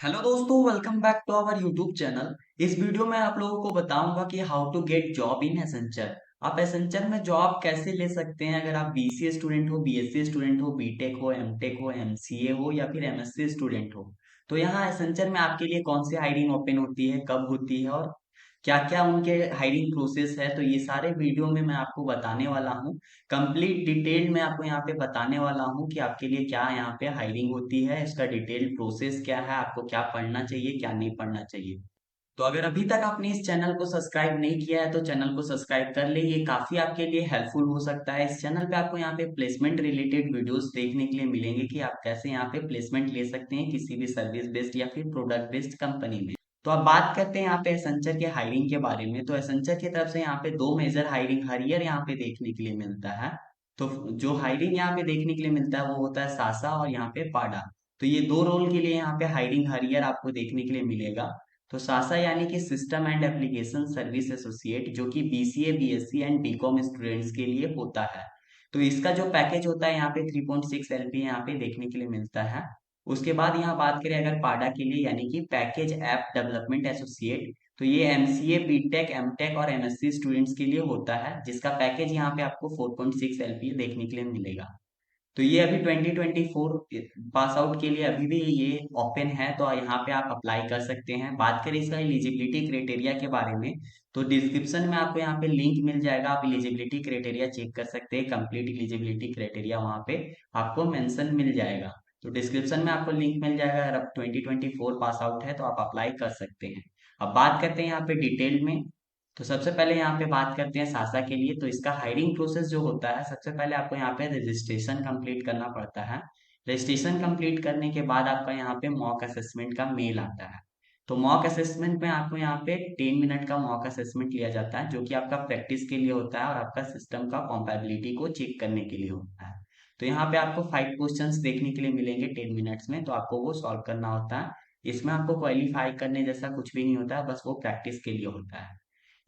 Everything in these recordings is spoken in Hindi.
हेलो दोस्तों, welcome back to our YouTube channel. इस वीडियो में आप लोगों को बताऊंगा कि how to get job in Accenture. आप एसेंचर में जॉब कैसे ले सकते हैं अगर आप बीसीए स्टूडेंट हो, बीएससी स्टूडेंट हो, बीटेक हो, एमटेक हो, एमसीए हो या फिर एमएससी स्टूडेंट हो। तो यहाँ एसेंचर में आपके लिए कौन सी हायरिंग ओपन होती है, कब होती है और क्या क्या उनके हायरिंग प्रोसेस है, तो ये सारे वीडियो में मैं आपको बताने वाला हूँ। कंप्लीट डिटेल में आपको यहाँ पे बताने वाला हूँ कि आपके लिए क्या यहाँ पे हायरिंग होती है, इसका डिटेल प्रोसेस क्या है, आपको क्या पढ़ना चाहिए क्या नहीं पढ़ना चाहिए। तो अगर अभी तक आपने इस चैनल को सब्सक्राइब नहीं किया है तो चैनल को सब्सक्राइब कर ले, ये काफी आपके लिए हेल्पफुल हो सकता है। इस चैनल पे आपको यहाँ पे प्लेसमेंट रिलेटेड वीडियोस देखने के लिए मिलेंगे कि आप कैसे यहाँ पे प्लेसमेंट ले सकते हैं किसी भी सर्विस बेस्ड या फिर प्रोडक्ट बेस्ड कंपनी में। तो अब बात करते हैं यहाँ पे एसेंचर के हायरिंग के बारे में। तो एसेंचर की तरफ से यहाँ पे दो मेजर हायरिंग हर ईयर यहाँ पे देखने के लिए मिलता है। तो जो हायरिंग यहाँ पे देखने के लिए मिलता है वो होता है सासा और यहाँ पे पाडा। तो ये दो रोल के लिए यहाँ पे हायरिंग हर ईयर आपको देखने के लिए मिलेगा। तो सासा यानी कि system and application service associate, जो कि BCA, BSc and BCom students के लिए होता है। तो इसका जो पैकेज होता है यहाँ पे 3.6 एलपी यहाँ पे देखने के लिए मिलता है। उसके बाद यहाँ बात करें अगर पाडा के लिए यानी कि पैकेज ऐप डेवलपमेंट एसोसिएट, तो ये एमसीए, बीटेक, एमटेक और एमएससी स्टूडेंट्स के लिए होता है, जिसका पैकेज यहाँ पे आपको 4.6 एलपी देखने के लिए मिलेगा। तो ये अभी 2024 पास आउट के लिए अभी भी ये ओपन है, तो यहाँ पे आप अप्लाई कर सकते हैं। बात करें इसका एलिजिबिलिटी क्राइटेरिया के बारे में, तो डिस्क्रिप्शन में आपको यहाँ पे लिंक मिल जाएगा, आप एलिजिबिलिटी क्राइटेरिया चेक कर सकते हैं। कंप्लीट एलिजिबिलिटी क्राइटेरिया वहाँ पे आपको मेंशन मिल जाएगा। तो डिस्क्रिप्शन में आपको लिंक मिल जाएगा। अगर आप 2024 पास आउट है तो आप अप्लाई कर सकते हैं। अब बात करते हैं यहाँ पे डिटेल में। तो सबसे पहले यहाँ पे बात करते हैं सासा के लिए। तो इसका हायरिंग प्रोसेस जो होता है, सबसे पहले आपको यहाँ पे रजिस्ट्रेशन कंप्लीट करना पड़ता है। रजिस्ट्रेशन कंप्लीट करने के बाद आपका यहाँ पे मॉक असेसमेंट का मेल आता है। तो मॉक असेसमेंट में आपको यहाँ पे 10 मिनट का मॉक असेसमेंट लिया जाता है, जो कि आपका प्रैक्टिस के लिए होता है और आपका सिस्टम का कॉम्पेबिलिटी को चेक करने के लिए होता है। तो यहाँ पे आपको 5 क्वेश्चंस देखने के लिए मिलेंगे 10 मिनट्स में, तो आपको वो सॉल्व करना होता है। इसमें आपको क्वालिफाई करने जैसा कुछ भी नहीं होता है, बस वो प्रैक्टिस के लिए होता है।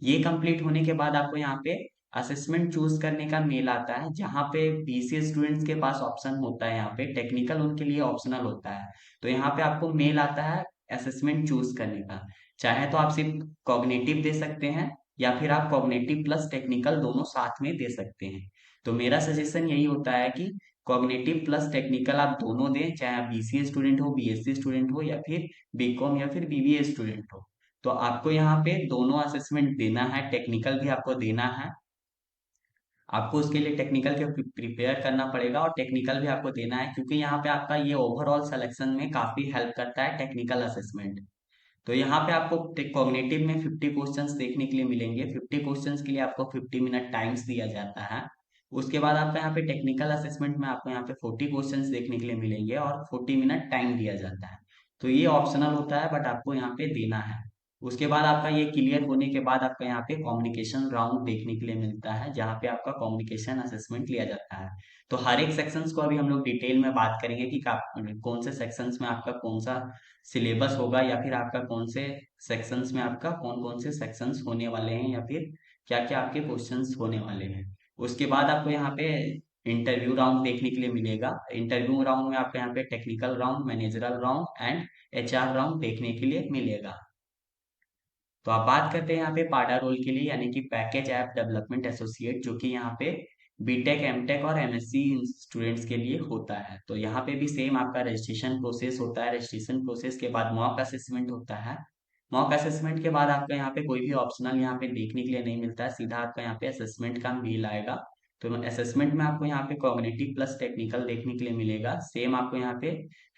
ये कंप्लीट होने के बाद आपको यहाँ पे असेसमेंट चूज करने का मेल आता है, जहाँ पे बीसीए स्टूडेंट्स के पास ऑप्शन होता है, यहाँ पे टेक्निकल उनके लिए ऑप्शनल होता है। तो यहाँ पे आपको मेल आता है असेसमेंट चूज करने का। चाहे तो आप सिर्फ कॉग्निटिव दे सकते हैं या फिर आप कॉग्निटिव प्लस टेक्निकल दोनों साथ में दे सकते हैं। तो मेरा सजेशन यही होता है कि कॉग्निटिव प्लस टेक्निकल आप दोनों दें, चाहे आप बीसीए स्टूडेंट हो, बीएससी स्टूडेंट हो या फिर बीकॉम या फिर बीबीए स्टूडेंट हो। तो आपको यहाँ पे दोनों असेसमेंट देना है, टेक्निकल भी आपको देना है। आपको उसके लिए टेक्निकल के प्रिपेयर करना पड़ेगा और टेक्निकल भी आपको देना है, क्योंकि यहाँ पे आपका ये ओवरऑल सिलेक्शन में काफी हेल्प करता है टेक्निकल असेसमेंट। तो यहाँ पे आपको कॉग्निटिव में 50 क्वेश्चंस देखने के लिए मिलेंगे। 50 क्वेश्चंस के लिए आपको 50 मिनट टाइम्स दिया जाता है। उसके बाद आपका यहाँ पे टेक्निकल असेसमेंट में आपको यहाँ पे 40 क्वेश्चंस देखने के लिए मिलेंगे और 40 मिनट टाइम दिया जाता है। तो ये ऑप्शनल होता है बट आपको यहाँ पे देना है। उसके बाद आपका ये क्लियर होने के बाद आपका यहाँ पे कम्युनिकेशन राउंड देखने के लिए मिलता है, जहाँ पे आपका कम्युनिकेशन असेसमेंट लिया जाता है। तो हर एक सेक्शंस को अभी हम लोग डिटेल में बात करेंगे कि कौन से सेक्शंस में आपका कौन सा सिलेबस होगा या फिर आपका कौन से सेक्शंस में आपका कौन कौन से सेक्शंस होने वाले हैं या फिर क्या क्या आपके क्वेश्चंस होने वाले हैं। उसके बाद आपको यहाँ पे इंटरव्यू राउंड देखने के लिए मिलेगा। इंटरव्यू राउंड में आपको यहाँ पे technical round, managerial round and HR round देखने के लिए मिलेगा। तो आप बात करते हैं यहाँ पे पाडा रोल के लिए, यानी कि पैकेज ऐप डेवलपमेंट एसोसिएट, जो कि यहाँ पे बीटेक, एमटेक और एमएससी स्टूडेंट्स के लिए होता है। तो यहाँ पे भी सेम आपका रजिस्ट्रेशन प्रोसेस होता है। रजिस्ट्रेशन प्रोसेस के बाद मॉक असेसमेंट होता है। मॉक असेसमेंट के बाद आपका यहाँ पे कोई भी ऑप्शनल यहाँ पे देखने के लिए नहीं मिलता है, सीधा आपका यहाँ पे असेसमेंट का मेल आएगा। तो असेसमेंट में आपको यहाँ पे कॉग्निटिव प्लस टेक्निकल देखने के लिए मिलेगा। सेम आपको यहाँ पे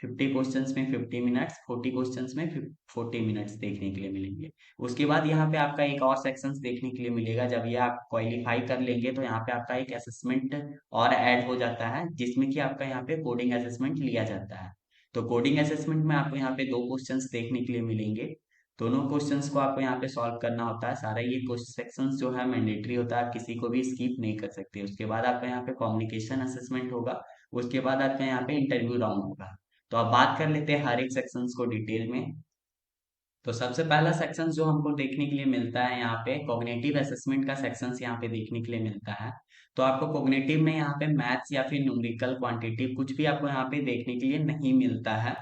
50 क्वेश्चंस में 50 मिनट्स, 40 क्वेश्चंस में 40 मिनट्स देखने के लिए मिलेंगे। उसके बाद यहाँ पे आपका एक और सेक्शंस देखने के लिए मिलेगा। जब ये आप क्वालिफाई कर लेंगे तो यहाँ पे आपका एक असेसमेंट और ऐड हो जाता है, जिसमें कि आपका यहाँ पे कोडिंग असेसमेंट लिया जाता है। तो कोडिंग असेसमेंट में आपको यहाँ पे दो क्वेश्चंस देखने के लिए मिलेंगे। दोनों क्वेश्चंस को आपको यहाँ पे सॉल्व करना होता है। सारा ये क्वेश्चन सेक्शंस जो है मैंडेटरी होता है, आप किसी को भी स्किप नहीं कर सकते। उसके बाद आपका यहाँ पे कम्युनिकेशन असेसमेंट होगा। उसके बाद आपका यहाँ पे इंटरव्यू राउंड होगा। तो अब बात कर लेते हैं हर एक सेक्शंस को डिटेल में। तो सबसे पहला सेक्शन जो हमको देखने के लिए मिलता है यहाँ पे कॉग्निटिव असेसमेंट का सेक्शन यहाँ पे देखने के लिए मिलता है। तो आपको कॉग्निटिव में यहाँ पे मैथ्स या फिर न्यूमेरिकल क्वांटिटेटिव कुछ भी आपको यहाँ पे देखने के लिए नहीं मिलता है।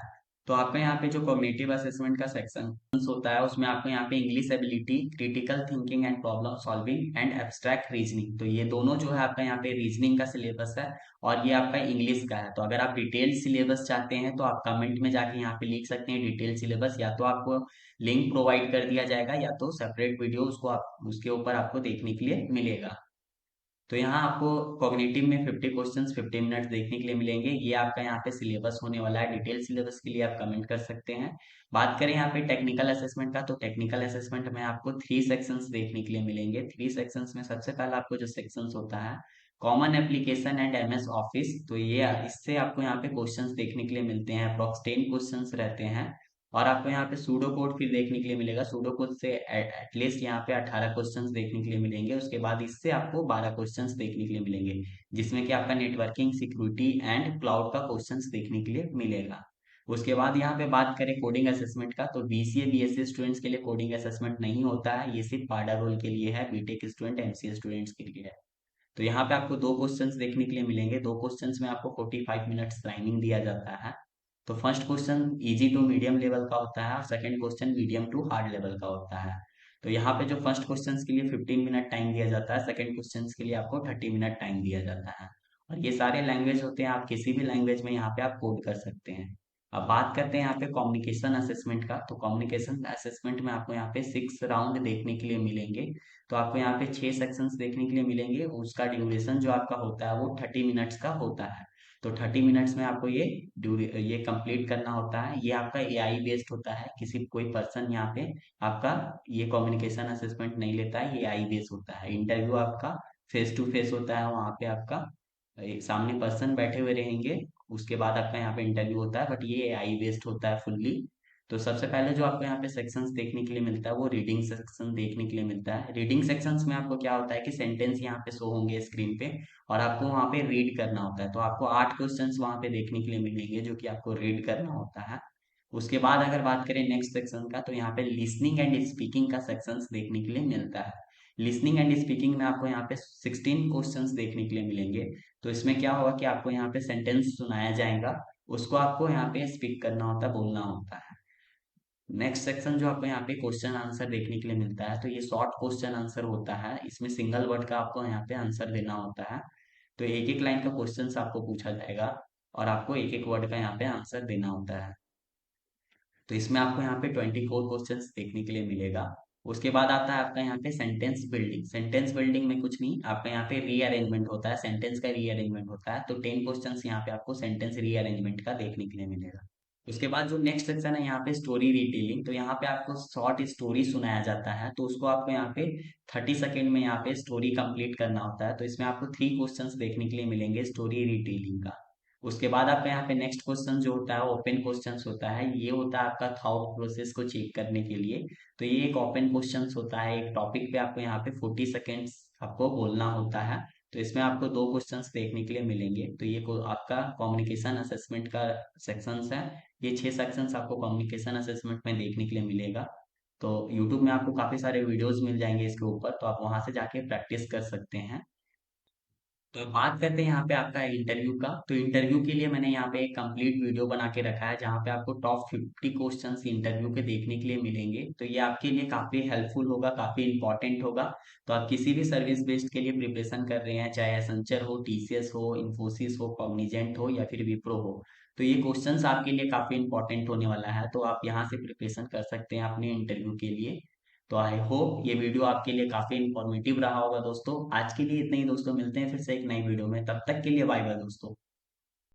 तो आपका यहाँ पे जो कॉग्निटिव असेसमेंट का सेक्शन होता है उसमें आपको यहाँ पे English ability, critical thinking and problem solving and abstract reasoning, तो ये दोनों जो है आपका यहाँ पे रीजनिंग का सिलेबस है और ये आपका इंग्लिश का है। तो अगर आप डिटेल सिलेबस चाहते हैं तो आप कमेंट में जाके यहाँ पे लिख सकते हैं डिटेल सिलेबस, या तो आपको लिंक प्रोवाइड कर दिया जाएगा या तो सेपरेट वीडियो उसको आप उसके ऊपर आपको देखने के लिए मिलेगा। तो यहाँ आपको कॉग्निटिव में 50 क्वेश्चंस 50 मिनट्स देखने के लिए मिलेंगे। ये आपका यहाँ पे सिलेबस होने वाला है। डिटेल सिलेबस के लिए आप कमेंट कर सकते हैं। बात करें यहाँ पे टेक्निकल असेसमेंट का, तो टेक्निकल असेसमेंट में आपको 3 सेक्शंस देखने के लिए मिलेंगे। 3 सेक्शंस में सबसे पहला आपको जो सेक्शंस होता है common application and MS office, तो ये इससे आपको यहाँ पे क्वेश्चंस देखने के लिए मिलते हैं। अप्रॉक्स 10 क्वेश्चंस रहते हैं। और आपको यहाँ पे सूडो कोड फिर देखने के लिए मिलेगा। सूडो कोड से एटलीस्ट यहाँ पे 18 क्वेश्चंस देखने के लिए मिलेंगे। उसके बाद इससे आपको 12 क्वेश्चंस देखने के लिए मिलेंगे, जिसमें कि आपका नेटवर्किंग, सिक्योरिटी एंड क्लाउड का क्वेश्चंस देखने के लिए मिलेगा। उसके बाद यहाँ पे बात करें कोडिंग असेसमेंट का, तो बीसीए बीएससी स्टूडेंट्स के लिए कोडिंग असेसमेंट नहीं होता है। ये सिर्फ पार्डर रोल के लिए है, बीटेक स्टूडेंट, एमसीए स्टूडेंट्स के लिए है। तो यहाँ पे आपको 2 क्वेश्चंस देखने के लिए मिलेंगे। 2 क्वेश्चंस में आपको 45 मिनट्स टाइमिंग दिया जाता है। तो first question easy to medium level का होता है और second question medium to hard level का होता है। तो यहाँ पे जो फर्स्ट क्वेश्चन के लिए 15 मिनट टाइम दिया जाता है, सेकंड क्वेश्चन के लिए आपको 30 मिनट टाइम दिया जाता है। और ये सारे लैंग्वेज होते हैं, आप किसी भी लैंग्वेज में यहाँ पे आप कोड कर सकते हैं। अब बात करते हैं यहाँ पे कम्युनिकेशन असेसमेंट का, तो कम्युनिकेशन असेसमेंट में आपको यहाँ पे 6 राउंड देखने के लिए मिलेंगे। तो आपको यहाँ पे 6 सेक्शंस देखने के लिए मिलेंगे। उसका ड्यूरेशन जो आपका होता है वो 30 मिनट्स का होता है। तो 30 मिनट्स में आपको ये कंप्लीट करना होता है। ये आपका एआई बेस्ड होता है, किसी कोई पर्सन यहाँ पे आपका ये कम्युनिकेशन असेसमेंट नहीं लेता है, ये एआई बेस्ड होता है। इंटरव्यू आपका फेस टू फेस होता है, वहाँ पे आपका एक सामने पर्सन बैठे हुए रहेंगे। उसके बाद आपका यहाँ पे इंटरव्यू होता है, बट ये एआई बेस्ड होता है फुल्ली। तो सबसे पहले जो आपको यहाँ पे सेक्शंस देखने के लिए मिलता है वो रीडिंग सेक्शन देखने के लिए मिलता है। रीडिंग सेक्शंस में आपको क्या होता है कि सेंटेंस यहाँ पे शो होंगे स्क्रीन पे और आपको वहाँ पे रीड करना होता है। तो आपको 8 क्वेश्चंस वहाँ पे देखने के लिए मिलेंगे जो कि आपको रीड करना होता है। उसके बाद अगर बात करें नेक्स्ट सेक्शन का, तो यहाँ पे लिसनिंग एंड स्पीकिंग का सेक्शंस देखने के लिए मिलता है। लिसनिंग एंड स्पीकिंग में आपको यहाँ पे 16 क्वेश्चंस देखने के लिए मिलेंगे। तो इसमें क्या होगा कि आपको यहाँ पे सेंटेंस सुनाया जाएगा, उसको आपको यहाँ पे स्पीक करना होता है, बोलना होता है। नेक्स्ट सेक्शन जो आपको यहाँ पे क्वेश्चन आंसर देखने के लिए मिलता है, तो ये शॉर्ट क्वेश्चन आंसर होता है। इसमें सिंगल वर्ड का आपको यहाँ पे आंसर देना होता है। तो एक एक लाइन का क्वेश्चन आपको पूछा जाएगा और आपको एक एक वर्ड का यहाँ पे आंसर देना होता है। तो इसमें आपको यहाँ पे 24 क्वेश्चंस देखने के लिए मिलेगा। उसके बाद आता है आपका यहाँ पे सेंटेंस बिल्डिंग। सेंटेंस बिल्डिंग में कुछ नहीं, आपका यहाँ पे रीअरेंजमेंट होता है, सेंटेंस का रीअरेंजमेंट होता है। तो 10 क्वेश्चंस यहाँ पे आपको सेंटेंस रीअरेंजमेंट का देखने के लिए मिलेगा। उसके बाद जो नेक्स्ट सेक्शन है यहाँ पे स्टोरी रिटेलिंग, तो यहाँ पे आपको शॉर्ट स्टोरी सुनाया जाता है। तो उसको आपको यहाँ पे 30 सेकेंड में यहाँ पे स्टोरी कंप्लीट करना होता है। तो इसमें आपको 3 क्वेश्चंस देखने के लिए मिलेंगे स्टोरी रिटेलिंग का। उसके बाद आपका यहाँ पे नेक्स्ट क्वेश्चन जो होता है ओपन क्वेश्चन होता है। ये होता है आपका थॉट प्रोसेस को चेक करने के लिए। तो ये एक ओपन क्वेश्चन होता है, एक टॉपिक पे आपको यहाँ पे 40 सेकेंड्स आपको बोलना होता है। तो इसमें आपको 2 क्वेश्चंस देखने के लिए मिलेंगे। तो ये आपका कम्युनिकेशन असेसमेंट का सेक्शंस है। ये 6 सेक्शंस आपको कम्युनिकेशन असेसमेंट में देखने के लिए मिलेगा। तो यूट्यूब में आपको काफी सारे वीडियोस मिल जाएंगे इसके ऊपर, तो आप वहां से जाके प्रैक्टिस कर सकते हैं। तो बात करते हैं यहाँ पे आपका इंटरव्यू का। तो इंटरव्यू के लिए मैंने यहाँ पे एक कंप्लीट वीडियो बना के रखा है जहाँ पे आपको टॉप 50 क्वेश्चंस इंटरव्यू के देखने के लिए मिलेंगे। तो ये आपके लिए काफी हेल्पफुल होगा, काफी इंपॉर्टेंट होगा। तो आप किसी भी सर्विस बेस्ड के लिए प्रिपरेशन कर रहे हैं, चाहे एसेंचर हो, टीसीएस हो, इन्फोसिस हो, कॉग्निजेंट हो या फिर विप्रो हो, तो ये क्वेश्चंस आपके लिए काफी इंपॉर्टेंट होने वाला है। तो आप यहाँ से प्रिपरेशन कर सकते हैं अपने इंटरव्यू के लिए। तो आई होप ये वीडियो आपके लिए काफी इंफॉर्मेटिव रहा होगा दोस्तों। आज के लिए इतना ही दोस्तों, मिलते हैं फिर से एक नई वीडियो में, तब तक के लिए बाय बाय दोस्तों।